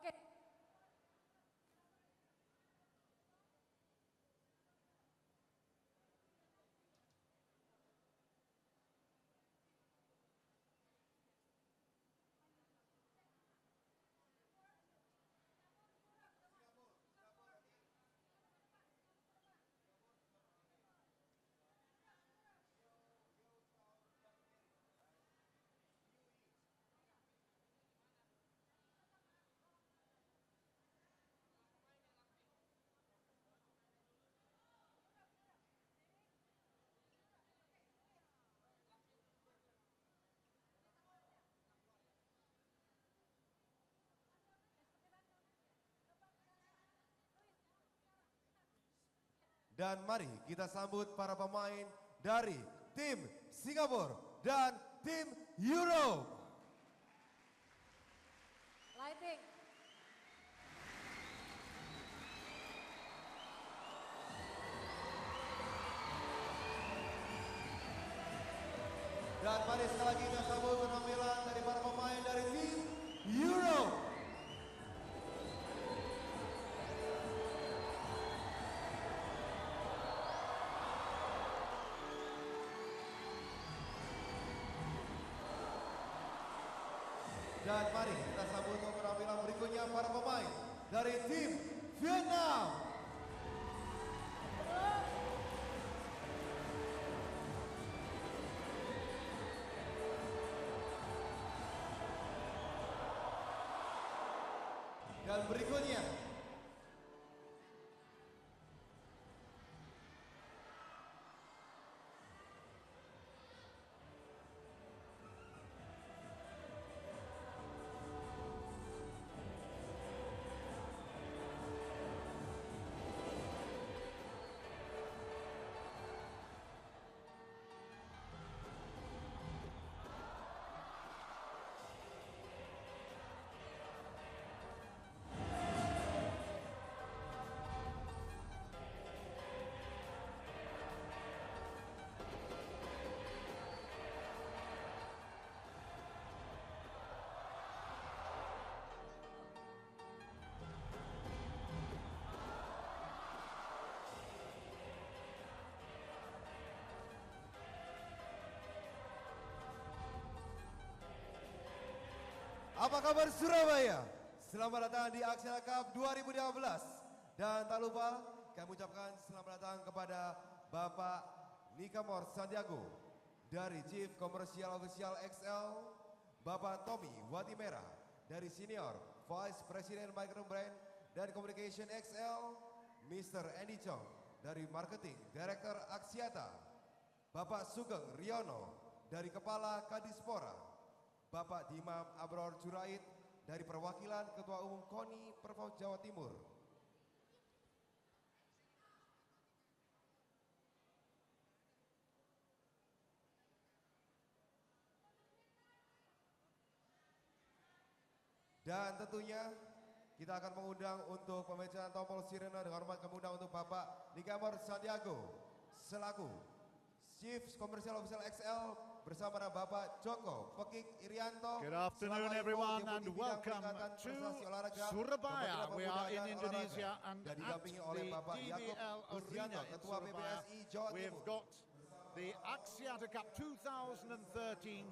Oke. Dan mari kita sambut para pemain dari tim Singapura dan tim Europe. Lighting. Dan mari sekali lagi kita sambut penampilan dari para pemain dari tim Europe. Dan mari kita sambut untuk penampilan berikutnya para pemain dari tim Vietnam. Dan berikutnya apa kabar Surabaya? Selamat datang di Axiata Cup 2015. Dan tak lupa kami ucapkan selamat datang kepada Bapak Nikamor Santiago dari Chief Commercial Official XL, Bapak Tommy Watimera dari Senior Vice President Micro Brand dan Communication XL, Mr. Andy Chong dari Marketing Director Axiata, Bapak Sugeng Riono dari Kepala Kadispora, Bapak Dimam Abror Jurait dari perwakilan Ketua Umum KONI Perpau Jawa Timur. Dan tentunya kita akan mengundang untuk pemecaan tombol sirena dengan hormat kami undang untuk Bapak Nikamor Santiago selaku Chief Commercial Official XL bersama dengan Bapak Joko Pekik Irianto. Good afternoon everyone and welcome to Surabaya. We are in Indonesia and at the DBL Arena in Surabaya. We've got the Axiata Cup 2013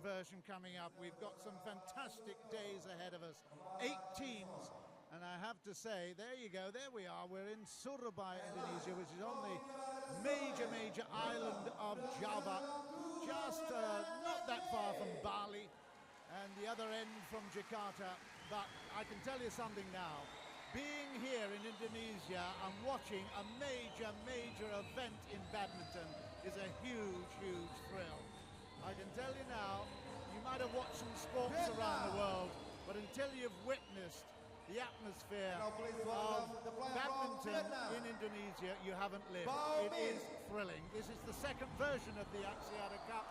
version coming up. We've got some fantastic days ahead of us. 8 teams. And I have to say, there you go, there we are. We're in Surabaya, Indonesia, which is on the major island of Java. Just not that far from Bali and the other end from Jakarta. But I can tell you something now. Being here in Indonesia and watching a major event in badminton is a huge thrill. I can tell you now, you might have watched some sports around the world, but until you've witnessed the atmosphere of badminton in Indonesia, you haven't lived. It is thrilling. This is the second version of the Axiata Cup,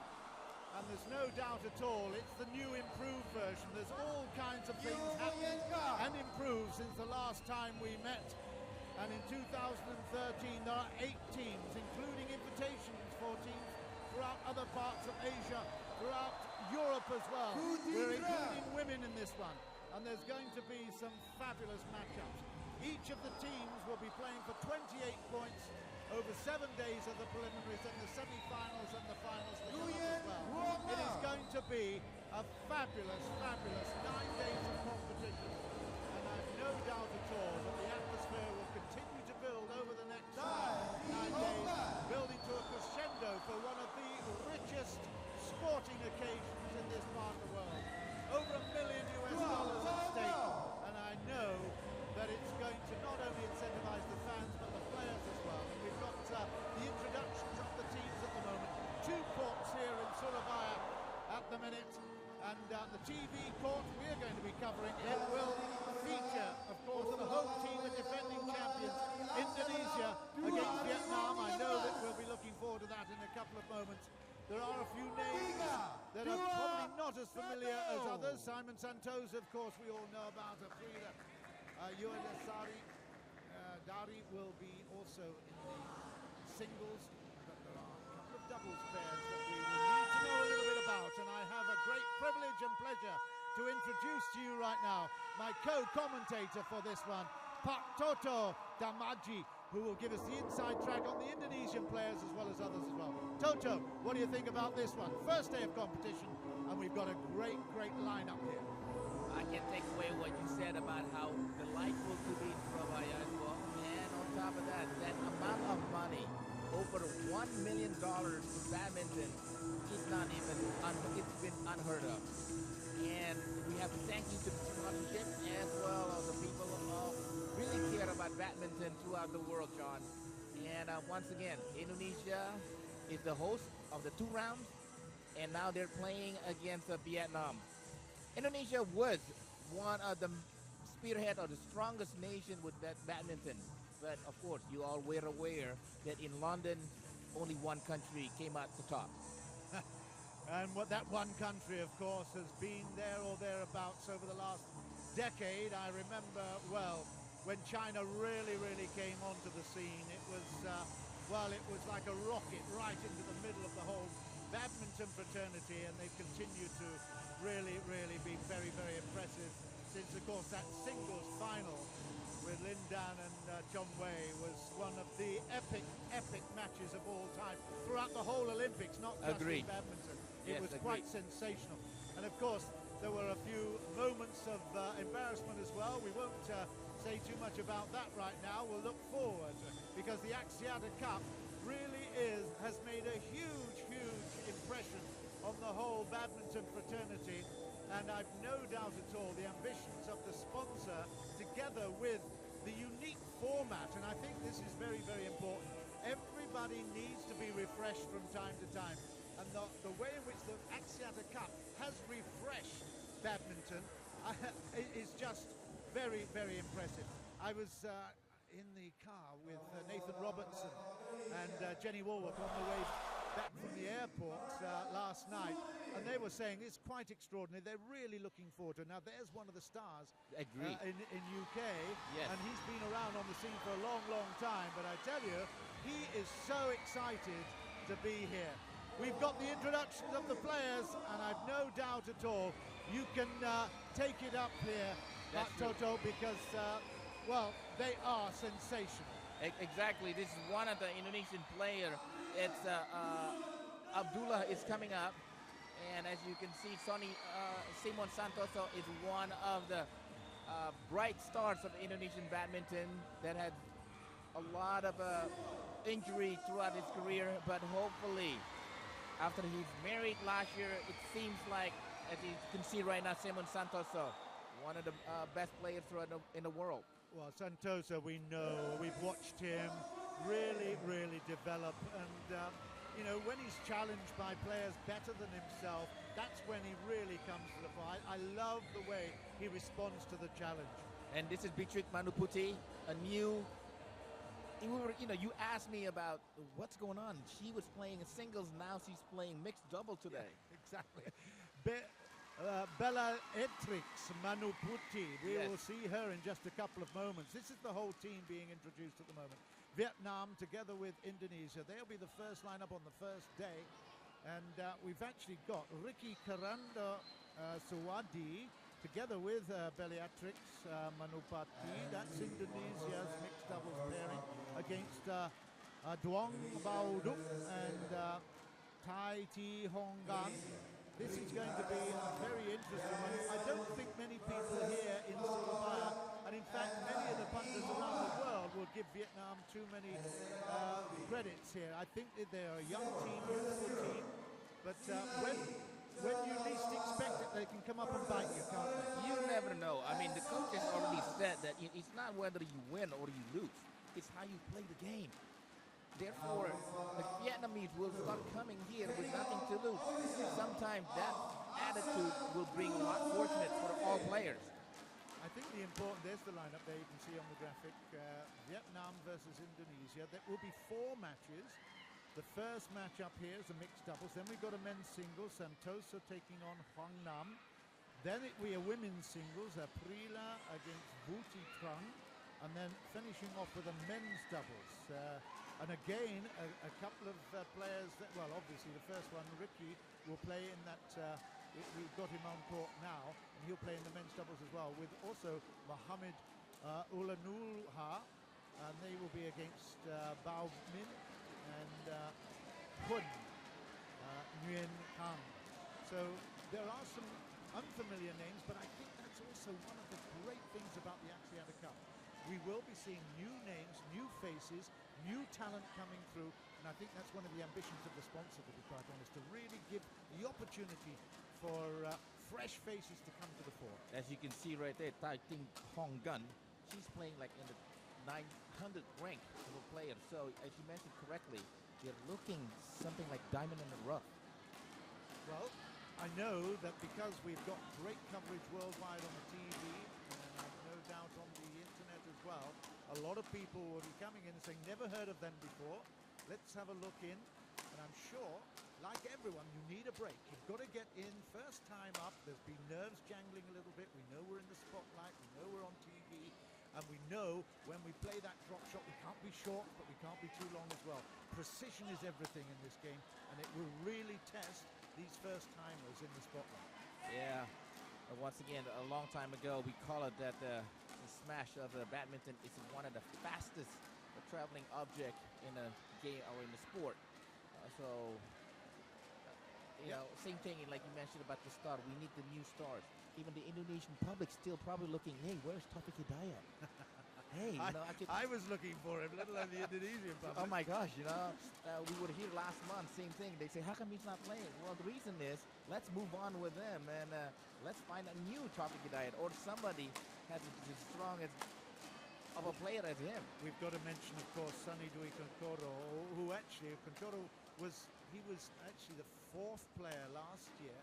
and there's no doubt at all it's the new improved version. There's all kinds of things happening and improved since the last time we met. And in 2013 there are 8 teams, including invitations for teams throughout other parts of Asia, throughout Europe as well. We're including women in this one. and there's going to be some fabulous matchups. Each of the teams will be playing for 28 points over 7 days of the preliminaries and the semi-finals and the finals to come up as well. It is going to be a fabulous, fabulous 9 days of competition, and I've no doubt at all that the atmosphere will continue to build over the next 9 days, building to a crescendo for one of the richest sporting occasions in this part of the world. Over $1 million US at stake, and I know that it's going to not only incentivize the fans but the players as well. And we've got the introductions of the teams at the moment. 2 courts here in Surabaya at the minute, and the TV court we're going to be covering, it will feature, of course, the home team, the defending champions, Indonesia against Vietnam. I know that we'll be looking forward to that in a couple of moments. There are a few names that are probably not as familiar as others. Simon Santosa, of course, we all know about. Frida Dari will be also in the singles, but there are a couple of doubles pairs that we will need to know a little bit about, and I have a great privilege and pleasure to introduce to you right now my co-commentator for this one, Pak Toto Damaji, who will give us the inside track on the Indonesian players as well as others as well. Toto, what do you think about this one? First day of competition, and we've got a great lineup here. I can take away what you said about how delightful to be in Surabaya as well. And on top of that, that amount of money, over $1 million for badminton, is not even, it's been unheard of. And we have to thank you to the sponsorship as well as the people who really care about badminton throughout the world, John. And once again, Indonesia is the host of the 2 rounds, and now they're playing against Vietnam. Indonesia was one of the spearhead of the strongest nation with that badminton. But of course, you all were aware that in London, only one country came out the top. And what that one country, of course, has been there or thereabouts over the last decade. I remember, well, when China really came onto the scene, it was, well, it was like a rocket right into the middle of the whole badminton fraternity, and they've continued to really be very impressive since, of course, that singles final with Lin Dan and Chong Wei was one of the epic matches of all time throughout the whole Olympics, not just in badminton. It was quite sensational. And of course, there were a few moments of embarrassment as well. We won't say too much about that right now. We'll look forward, because the Axiata Cup really has made a huge impression on the whole badminton fraternity, and I've no doubt at all the ambitions of the sponsor together with the unique format, and I think this is very important. Everybody needs to be refreshed from time to time, and the way in which the Axiata Cup has refreshed badminton is just very impressive. I was in the car with Nathan Robertson and Jenny Warwick on the way back from the airport last night, and they were saying it's quite extraordinary. They're really looking forward to it. Now, there's one of the stars in UK, and he's been around on the scene for a long time, but I tell you, he is so excited to be here. We've got the introductions of the players, and I've no doubt at all you can take it up here, Toto, because, well, they are sensational. Exactly. This is one of the Indonesian players. It's Abdullah is coming up, and as you can see, Simon Santoso is one of the bright stars of Indonesian badminton that had a lot of injury throughout his career, but hopefully after he's married last year, it seems like, as you can see right now, Simon Santoso, one of the best players in the world. Well, Santosa, we know, we've watched him really develop, and you know, when he's challenged by players better than himself, that's when he really comes to the fore. I love the way he responds to the challenge. And this is B.Manuputy, a new, you asked me about what's going on. She was playing singles, now she's playing mixed double today. Yeah, exactly. Belaetrix Manuputi. We will see her in just a couple of moments. This is the whole team being introduced at the moment. Vietnam together with Indonesia. They'll be the first lineup on the first day. And we've actually got Karanda, Suwardi, together with Belaetrix, Manuputi. That's Indonesia's mixed doubles pairing against Duong, D.B.Duc and Tai Ti Honggan. This is going to be a very interesting one. I don't think many people here in Surabaya, and in fact many of the pundits around the world, will give Vietnam too many credits here. I think that they're a young team, youthful team, but when you least expect it, they can come up and bite you, can't they? You never know. I mean, the coach has already said that it's not whether you win or you lose. It's how you play the game. Therefore, the Vietnamese will start coming here with nothing to lose. Sometimes that attitude will bring a lot fortunate for all players. I think there's the lineup there you can see on the graphic. Vietnam versus Indonesia. There will be 4 matches. The first match up here is a mixed doubles. Then we've got a men's singles, Santoso taking on Huang Nam. Then it will be a women's singles, Aprila against Vuti Trung. And then finishing off with a men's doubles. And again, a couple of players that, well, obviously the first one, Ricky, will play in that, we've got him on court now, and he'll play in the men's doubles as well, with also Mohammed Ulanulha, and they will be against Bao Min and Hun Nguyen Hang. So there are some unfamiliar names, but I think that's also one of the great things about the Axiata Cup. We will be seeing new names, new faces, new talent coming through, and I think that's one of the ambitions of the sponsor, to be quite honest, to really give the opportunity for fresh faces to come to the fore. As you can see right there, Tai Ting Honggan, she's playing like in the 900th rank of a player. So as you mentioned correctly, they're looking something like diamond in the rough. Well, I know that because we've got great coverage worldwide on the TV, and I've no doubt on the internet as well, a lot of people will be coming in and saying, never heard of them before. Let's have a look in. And I'm sure, like everyone, you need a break. You've got to get in first time up. There's been nerves jangling a little bit. We know we're in the spotlight. We know we're on TV. And we know when we play that drop shot, we can't be short, but we can't be too long as well. Precision is everything in this game, and it will really test these first timers in the spotlight. Yeah. Once again, a long time ago, we call it that the smash of badminton is one of the fastest traveling object in a game or in the sport. You know, same thing like you mentioned about the star. We need the new stars. Even the Indonesian public still probably looking, hey, where's Taufik Hidayat? Hey, you know, I was looking for him, let alone the Indonesian public. Oh my gosh, you know, we were here last month, same thing. They say, how come he's not playing? Well, the reason is, let's move on with them and let's find a new Taufik Hidayat or somebody has as strong as of a player as him. We've got to mention, of course, Sunny Dwi Kuncoro, who actually, Kuncoro was actually the 4th player last year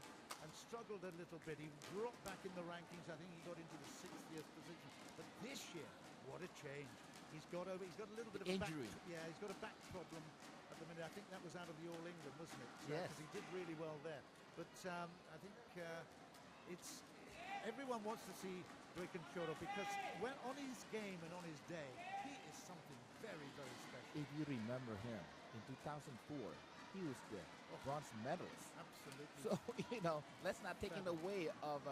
and struggled a little bit. He dropped back in the rankings. I think he got into the 60th position. But this year, what a change. He's got a little bit of injury. He's got a back problem at the minute. I think that was out of the All England, wasn't it? Yes. Because he did really well there. But I think it's everyone wants to see Dwi Kuncoro because when on his game and on his day, he is something very, very special. If you remember him, in 2004, he was the bronze medalist. Absolutely. So, you know, let's not take him away of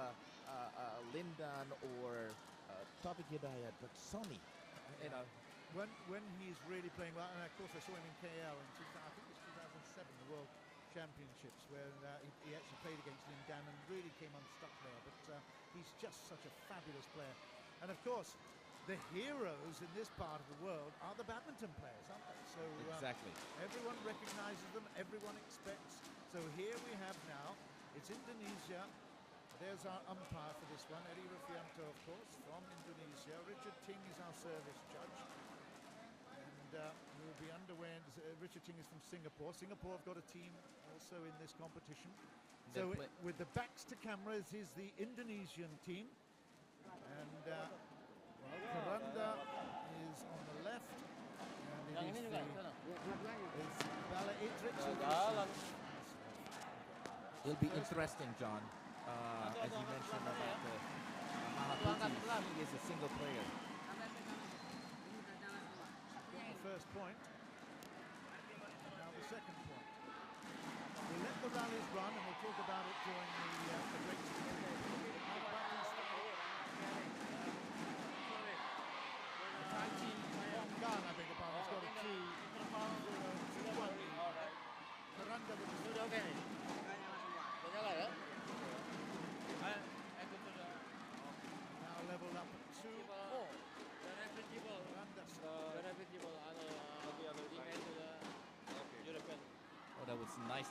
Lindan or Taufik Hidayat, but Sonny, you know. When he's really playing well, and of course I saw him in KL in I think it was 2007, the World Championships, where he actually played against Lindan and really came unstuck there. But he's just such a fabulous player. And of course, the heroes in this part of the world are the badminton players, aren't they? So exactly. Everyone recognizes them, everyone expects. So here we have now, it's Indonesia. There's our umpire for this one, Eddie Rufianto, of course, from Indonesia. Richard Ting is our service judge. And we'll be underway. Richard Ting is from Singapore. Singapore have got a team also in this competition. So with the backs to cameras is the Indonesian team. And Karanda is on the left. And it is Belaetrix. It'll be interesting, John, as you mentioned about Manuputi. He is a single player. The first point. And now the second point. We'll let the rallies run and we'll talk about it during the break.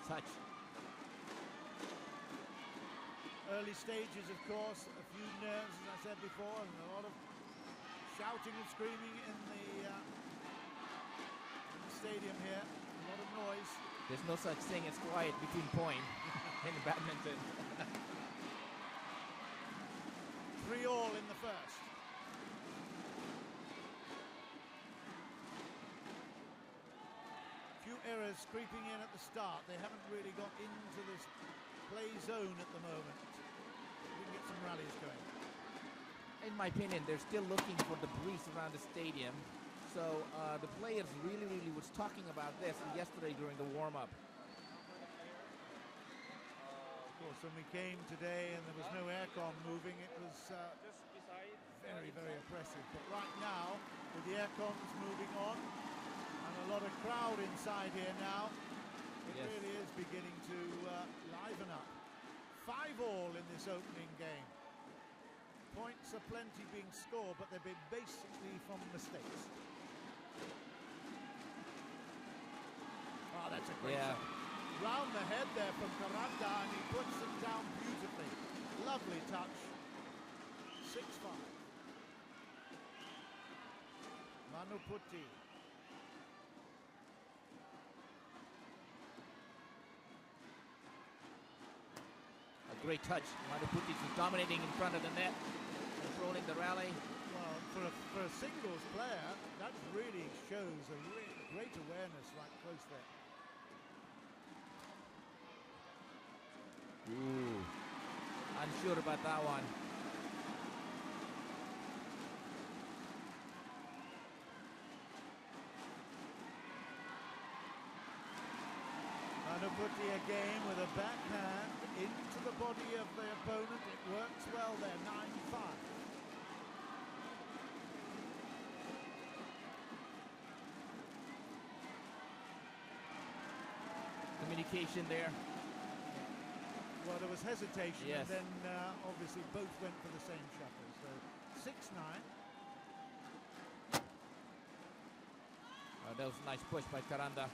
touch. Early stages, of course, a few nerves, as I said before, and a lot of shouting and screaming in the stadium here. A lot of noise. There's no such thing as quiet between point in badminton. 3-all in the first. Few errors creeping in at the start. They haven't really got into this play zone at the moment. We can get some rallies going. In my opinion, they're still looking for the breeze around the stadium. So the players really was talking about this yesterday during the warm-up. Of course, when we came today and there was no aircon moving, it was very oppressive. But right now, with the aircons moving on and a lot of crowd inside here now, it really is beginning to liven up. 5-all in this opening game. Points are plenty being scored, but they've been basically from mistakes. Oh, that's a great shot. Round the head there from Karanda, and he puts it down beautifully. Lovely touch. 6-5. Manuputi. A great touch. Manuputi is dominating in front of the net, controlling the rally. Well, for a singles player, that really shows a great awareness right close there. Ooh, unsure about that one. Manuputi again with a backhand into the body of the opponent. It works well there, 9-5. Communication there. Well, there was hesitation, yes. And then obviously both went for the same shuttle. So 6-9. That was a nice push by Karanda.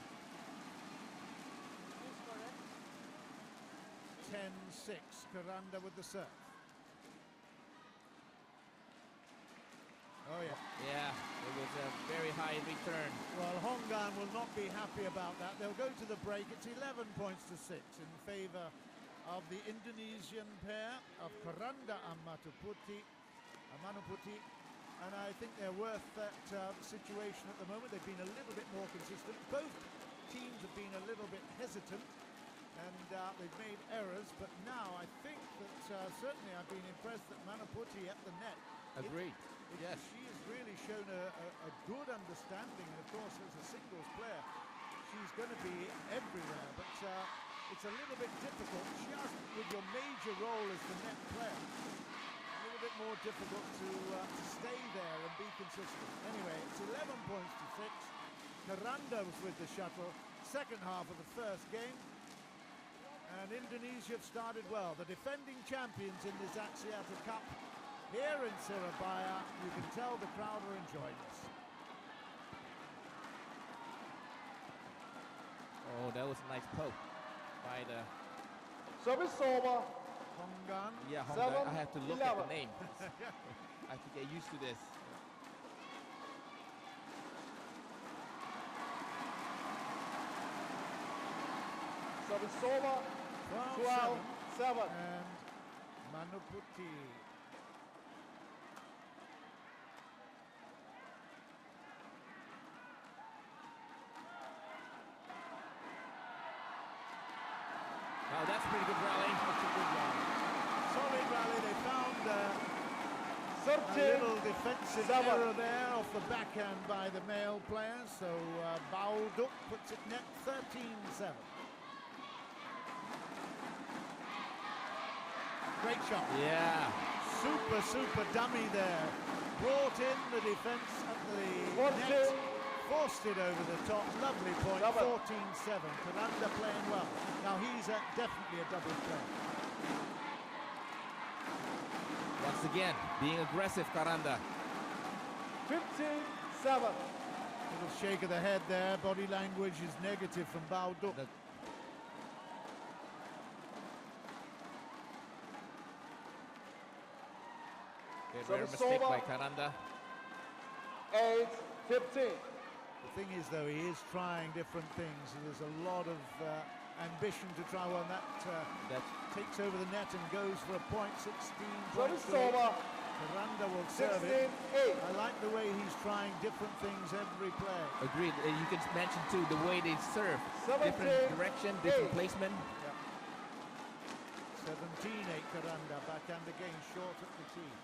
10-6. Karanda with the serve. Oh yeah. Yeah, it was a very high return. Well, Hongan will not be happy about that. They'll go to the break. It's 11 points to 6 in favour of the Indonesian pair of Karanda and Manuputi. And I think they're worth that situation at the moment. They've been a little bit more consistent. Both teams have been a little bit hesitant, and they've made errors. But now I think that certainly I've been impressed that Manuputi at the net. Agreed. Yes. She has really shown a good understanding, and of course as a singles player she's going to be everywhere, but it's a little bit difficult just with your major role as the net player. A little bit more difficult to stay there and be consistent. Anyway, it's 11 points to 6. Karanda was with the shuttle, second half of the first game, and Indonesia have started well. The defending champions in this Axiata Cup here in Surabaya. You can tell the crowd are enjoying this. Oh, that was a nice poke by the... Service over. Hongan. Yeah, Hongan. I have to look at the name. I have to get used to this. Service over. 12-7. And Manuputi. Wow, that's a pretty good rally. That's a good rally. Solid rally. They found a little defensive error there off the backhand by the male player. So B.Duc puts it net 13-7. Great shot. Yeah. Super dummy there. Brought in the defense at the net. Forced it over the top. Lovely point. 14-7. Karanda playing well. Now he's definitely a double player. Once again, being aggressive, Karanda. 15-7. Little shake of the head there. Body language is negative from B.Duc. Okay, So rare it's mistake over. by Karanda. 8-15. The thing is, though, he is trying different things. There's a lot of ambition to try one that takes over the net and goes for a point. 16 So points it's to 8. over. Karanda will serve it. 16-8. I like the way he's trying different things every play. Agreed. You can mention too the way they serve. 17, Different direction, different 8. placement. 17-8 Karanda, backhand again, short at the tee.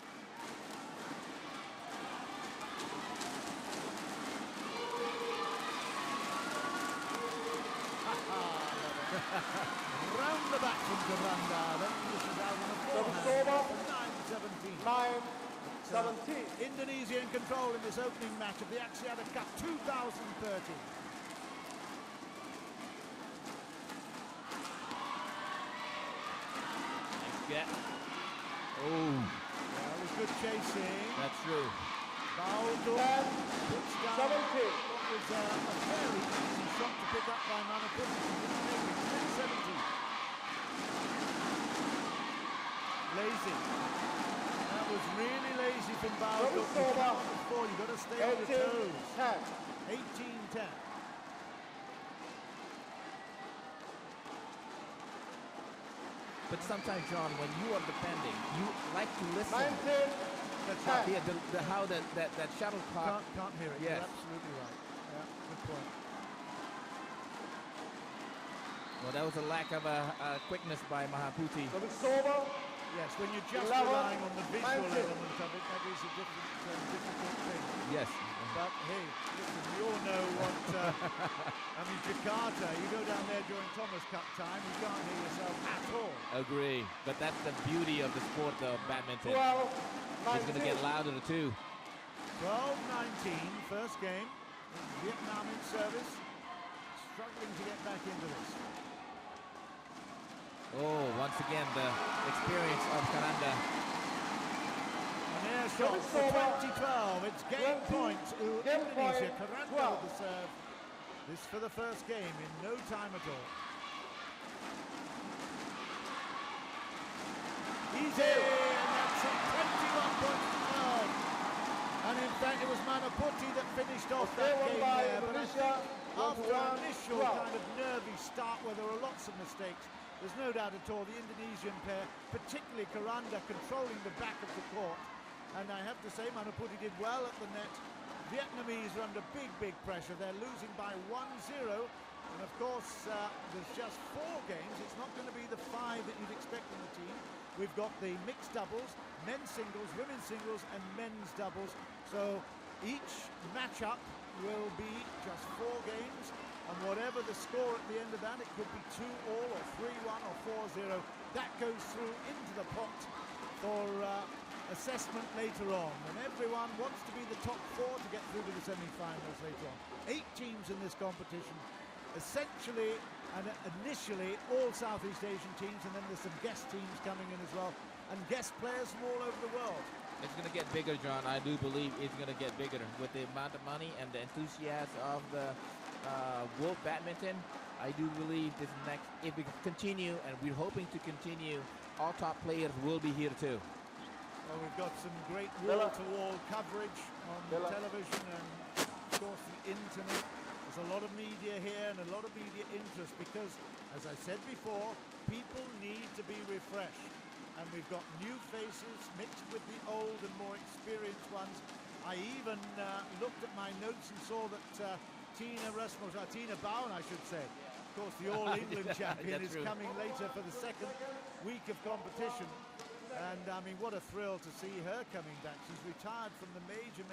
Round the back from Karanda, then this is out on the forehand. 9-17. Indonesia in control in this opening match of the Axiata Cup 2013. Yeah. Oh, That was good chasing. that's true. Duong puts down 17. what was a very easy shot to pick up by Manuputi. 17. Lazy. That was really lazy from Duong. You've got to stay on your toes. 18-10. 18-10. But sometimes, John, when you are defending, you like to listen. 19. That's Yeah, how that shuttlecock. Can't hear it. Yes. You're absolutely right. Yeah, good point. Well, that was a lack of quickness by Manuputi. So it's over. Yes, when you're just 11, relying on the visual 19. element of it, that is a difficult thing. Yes. But hey, listen, we all know what, I mean, Jakarta, you go down there during Thomas Cup time, you can't hear yourself at all. Agree. But that's the beauty of the sport, though, badminton. 12. It's going to get louder, too. 12-19, first game. Vietnam in service, struggling to get back into this. Oh, once again, the experience of Karanda. An air shot for 2012. It's game point to Indonesia. Karanda with the serve. This for the first game in no time at all. Easy, and that's it. 21 points to 12. And in fact, it was Manuputi that finished off that game there. But I think after an initial kind of nervy start where there were lots of mistakes, there's no doubt at all the Indonesian pair, particularly Karanda, controlling the back of the court. And I have to say, Manuputi did well at the net. Vietnamese are under big pressure. They're losing by 1-0. And of course, there's just 4 games. It's not going to be the 5 that you'd expect in the team. We've got the mixed doubles, men's singles, women's singles, and men's doubles. So each matchup will be just 4 games. And whatever the score at the end of that, it could be 2-all or 3-1 or 4-0. That goes through into the pot for assessment later on. And everyone wants to be the top 4 to get through to the semi-finals later on. 8 teams in this competition. Essentially and initially all Southeast Asian teams, and then there's some guest teams coming in as well, and guest players from all over the world. It's going to get bigger, John. I do believe it's going to get bigger with the amount of money and the enthusiasm of the World Badminton. I do believe this next, if we continue, and we're hoping to continue, all top players will be here too. Well, we've got some great wall-to-wall coverage on television and, of course, the internet. There's a lot of media here and a lot of media interest because, as I said before, people need to be refreshed. And we've got new faces mixed with the old and more experienced ones. I even looked at my notes and saw that Tina Bowen, I should say, of course, the All-England champion, is coming later for the second week of competition. And, I mean, what a thrill to see her coming back. She's retired from the major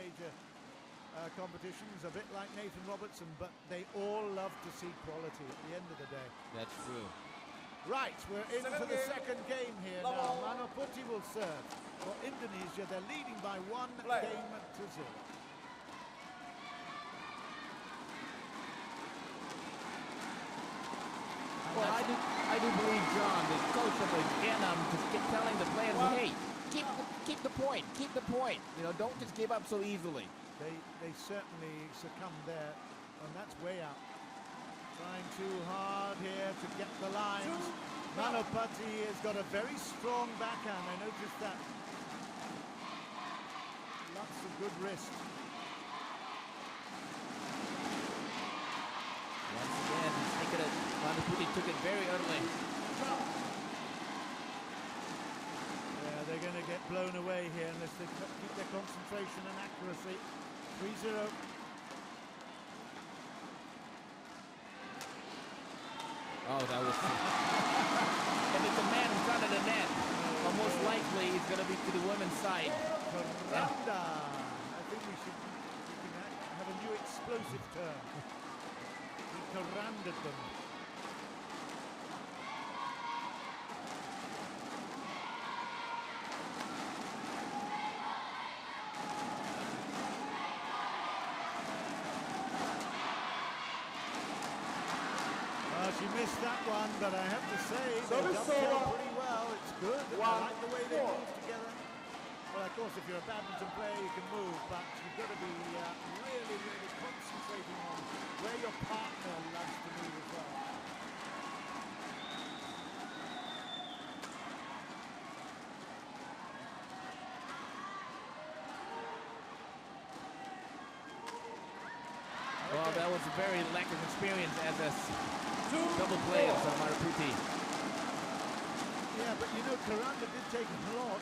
competitions, a bit like Nathan Robertson, but they all love to see quality at the end of the day. That's true. Right, we're into the second game here now. Manuputi will serve for Indonesia. They're leading by 1 game to 0. Well, I do believe, John, the coach of Vietnam just keep telling the players, hey, keep the point, keep the point. You know, don't just give up so easily. They certainly succumbed there, and that's way out. Trying too hard here to get the lines. Manuputi has got a very strong backhand, I noticed that. That's a good wrist. Once again, he's thinking that Manuputi took it very early. Yeah, they're going to get blown away here unless they keep their concentration and accuracy. 3-0. Oh, that was... And it's a man in front of the net. Well, most likely he's going to be to the women's side. Karanda. I think we can have a new explosive term. He Karanda'd them. She missed that one, but I have to say, they dovetail pretty well. It's good. I like the way they move together. Well, of course, if you're a badminton player, you can move, but you've got to be really, really concentrating on where your partner loves to move as well. Well, that was a very lack of experience as a double play of Manuputi. Yeah, but you know, Karanda did take a lot.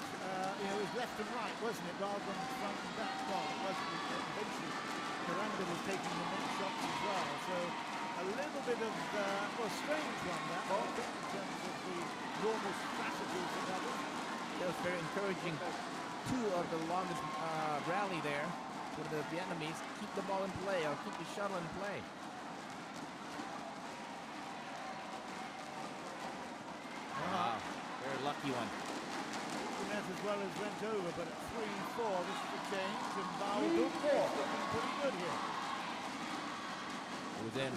It was left and right, wasn't it, rather than front and back. Well, it wasn't. Eventually, Karanda was taking the net shots as well. So a little bit of, strange one that, I think, in terms of the normal strategy for doubles. That was very encouraging. Two of the longest rally there for the Vietnamese. Keep the ball in play or keep the shuttle in play. Wow, very lucky one. The net as well as went over, but at 3-4, this is the change, and B.Manuputy looking pretty good here. It was in.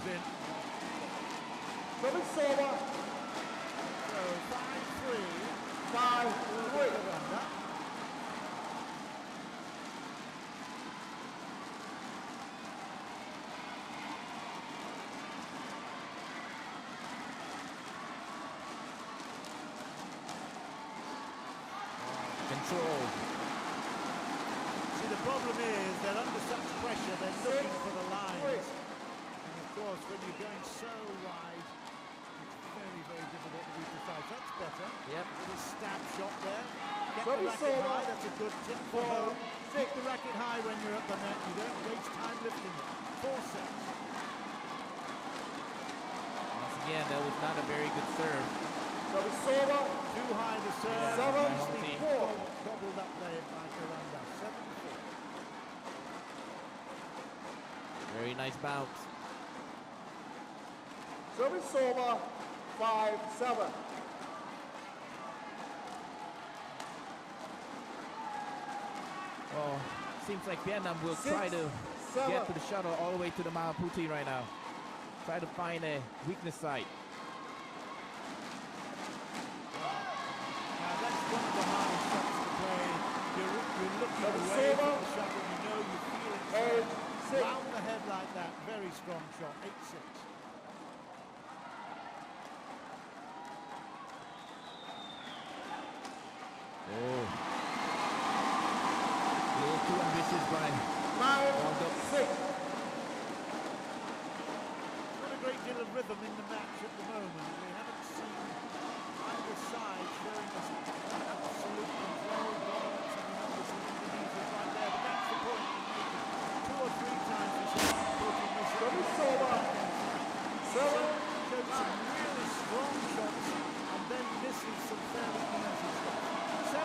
Service server. So 5-3. 5-3. Control. See, the problem is they're under such pressure, they're looking for the lines. And of course, when you're going so wide, it's very, very difficult to be precise. That's better. Yep. Little stab shot there. Get the racket high, that's a good tip for home. Keep the racket high when you're at the net. You don't waste time lifting it. 4 sets. Once again, that was not a very good serve. Service server. Too high the serve. 7-4. Gobbled up there by Karanda. 7-4. Very nice bounce. Service server. 5-7. Well, seems like Vietnam will try to get to the shuttle all the way to the Manuputi right now. Try to find a weakness site. Now that's one of the hardest shots to play. You're looking away from the shuttle, you know you feel it. Round the head like that, very strong shot. 8-6. Oh. A little too ambitious by 9-6. Not a great deal of rhythm in the match at the moment. We haven't seen either side showing us absolute control, dominance, and numbers of Indonesians right there. But that's the point we're making. 2 or 3 times we saw Putin miss it. Service server. 7. Showed some really strong shots and then misses some fairly easy shots. 7-0.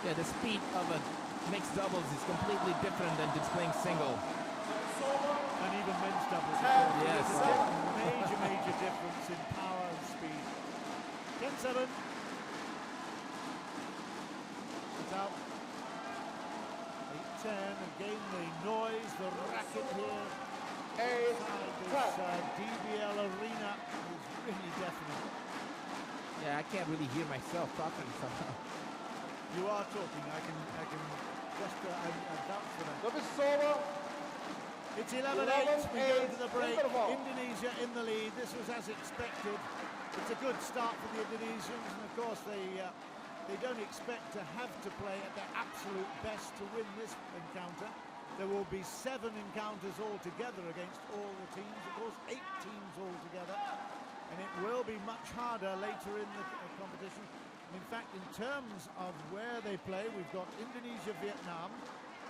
Yeah, the speed of a mixed doubles is completely different than displaying single. And even men's doubles. Yes. There's a major difference in power and speed. 10-7. It's out. 8-10. Again, the noise, the racket here. This DBL arena is really deafening. Yeah, I can't really hear myself talking somehow. You are talking. I can just vouch for that. Service server. It's 11-8. We go to the break. Interval. Indonesia in the lead. This was as expected. It's a good start for the Indonesians, and of course they don't expect to have to play at their absolute best to win this encounter. There will be 7 encounters altogether against all the teams. Of course, 8 teams altogether, and it will be much harder later in the competition. In fact, in terms of where they play, we've got Indonesia, Vietnam,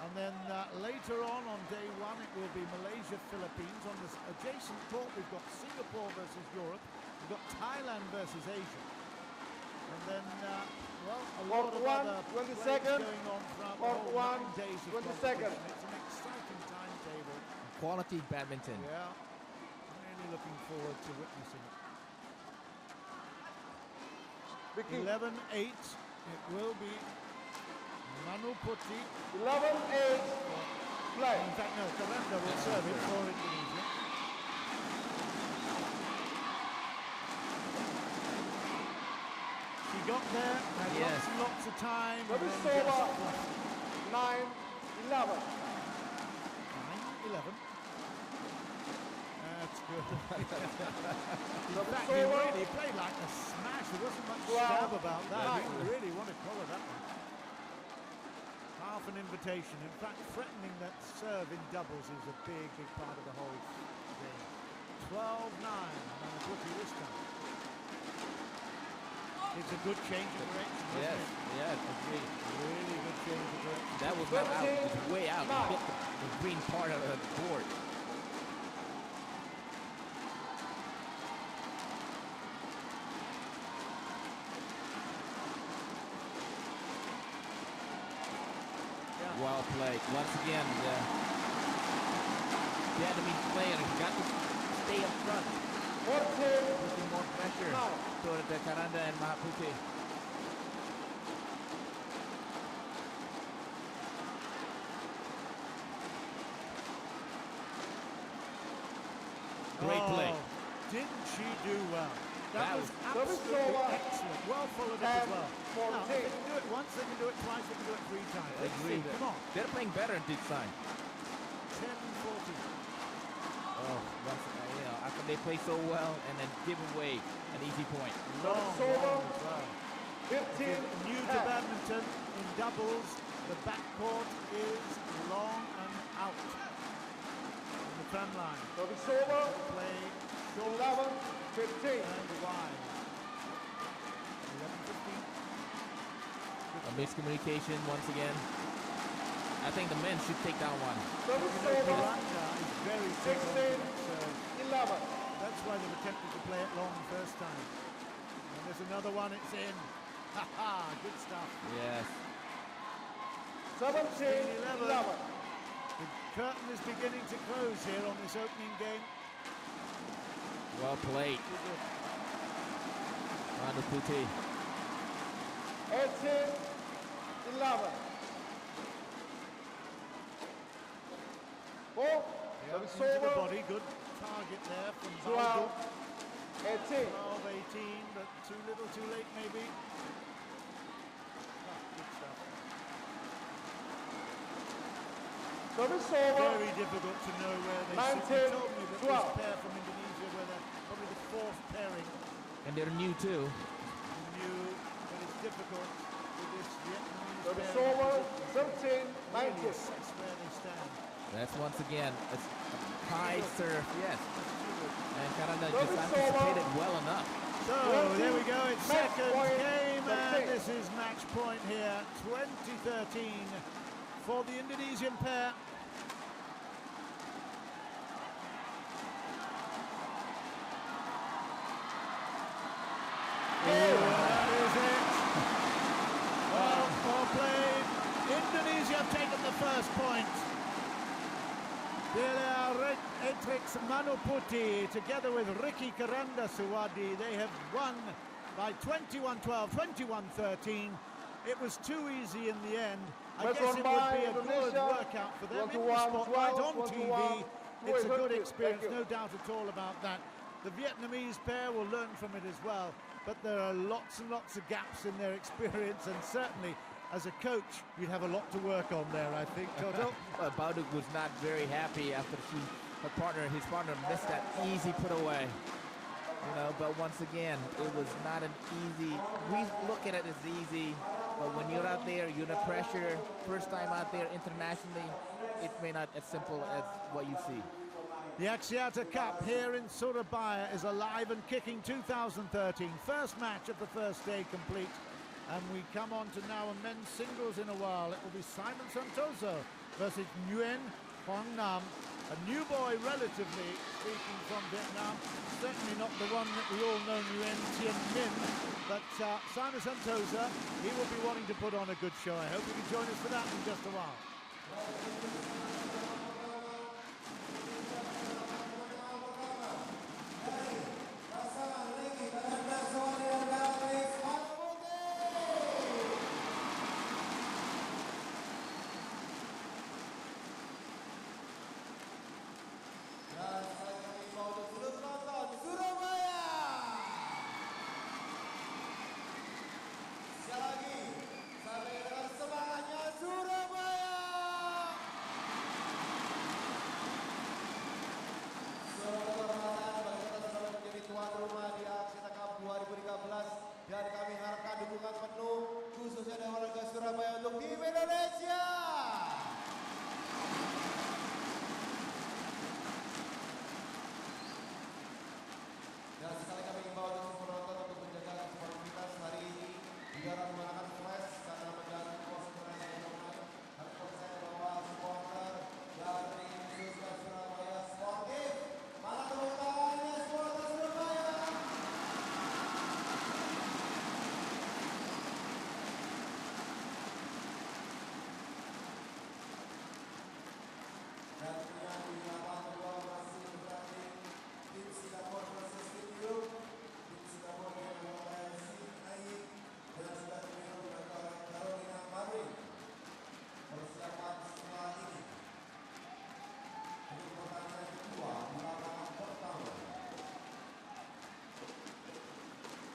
and then later on day 1 it will be Malaysia, Philippines. On this adjacent court we've got Singapore versus Europe, we've got Thailand versus Asia, and then well, a lot of other plays going on throughout the whole 9 days of competition. It's an exciting timetable. Quality badminton. Yeah, really looking forward to witnessing it. 11-8, it will be Manuputi. 11-8. Play. In fact, no, Karanda will serve it for Indonesia. She got there, had lots and lots of time. Service and then over. just 9-11. 9-11. That's good. In Service fact, he over. really played like a smash. There wasn't much 12, stab about that. 9. You really want to collar that one. Half an invitation. In fact, threatening that serve in doubles is a big, big part of the whole game. 12-9. Manuputi this time. It's a good change of direction, isn't it? Yes, agreed. Really good change of direction. That was not out, it was way out. It hit the green part of the board. Well played. Once again, the Vietnamese players got to stay up front. 14. Putting more pressure toward the Karanda and Manuputi. Great play. Didn't she do well? That was Service absolutely over. excellent. Well followed up as well. 10-14. Now, if they can do it once, they can do it twice, they can do it 3 times. Let's see. Agreed. Come on. They're playing better this time. 10-14. Oh, after they play so well and then give away an easy point. Long over. as well. 15. New to badminton in doubles, the backcourt is long and out. On the tram line. Service over. Play short 11-15. and wide. 11-15. A miscommunication once again. I think the men should take that one. Service You know, over. Karanda is very big on 16, it, 11. that's why they were tempted to play it long first time. And there's another one, it's in. Ha ha, good stuff. Yes. 17-11. The curtain is beginning to close here on this opening game. Well played. Manuputi. 18-11. 4. Yeah, Service into the over. body, good target there from 12, Baldo. 18. 12-18, but too little, too late maybe. Good stuff. Service over. Very difficult to know where they 19, sit. You told me that 12. this pair from Indonesia were probably the 4th pairing. And they're new too. New, but it's difficult with this Vietnamese Service pair over. to 17, really 19. assess where they stand. That's once again a high serve, yes. And Karanda Service just over. anticipated well enough. So there we go, it's Match second point, game, and 13. this is match point here, 2013 for the Indonesian pair. That is it. Well played. Indonesia have taken the first point. Belaetrix Manuputi, together with R.K.Suwardi, they have won by 21-12, 21-13. It was too easy in the end. I First guess one it by would be a good Indonesia. workout for them in the 1-1, spotlight 12, on 1-1. TV. It's a good Thank experience, you. no doubt at all about that. The Vietnamese pair will learn from it as well, but there are lots and lots of gaps in their experience, and certainly as a coach, you'd have a lot to work on there, I think, Toto. Well, B.Duc was not very happy after his partner missed that easy put away. You know, but once again, it was not an easy, we look at it as easy, but when you're out there, you're under pressure, first time out there internationally, it may not as simple as what you see. The Axiata Cup here in Surabaya is alive and kicking 2013. First match of the first day complete. And we come on to now a men's singles in a while. It will be Simon Santoso versus Nguyen Quang Nam. A new boy, relatively speaking, from Vietnam. Certainly not the one that we all know, Nguyen Tien Minh. But Simon Santosa, he will be wanting to put on a good show. I hope you can join us for that in just a while.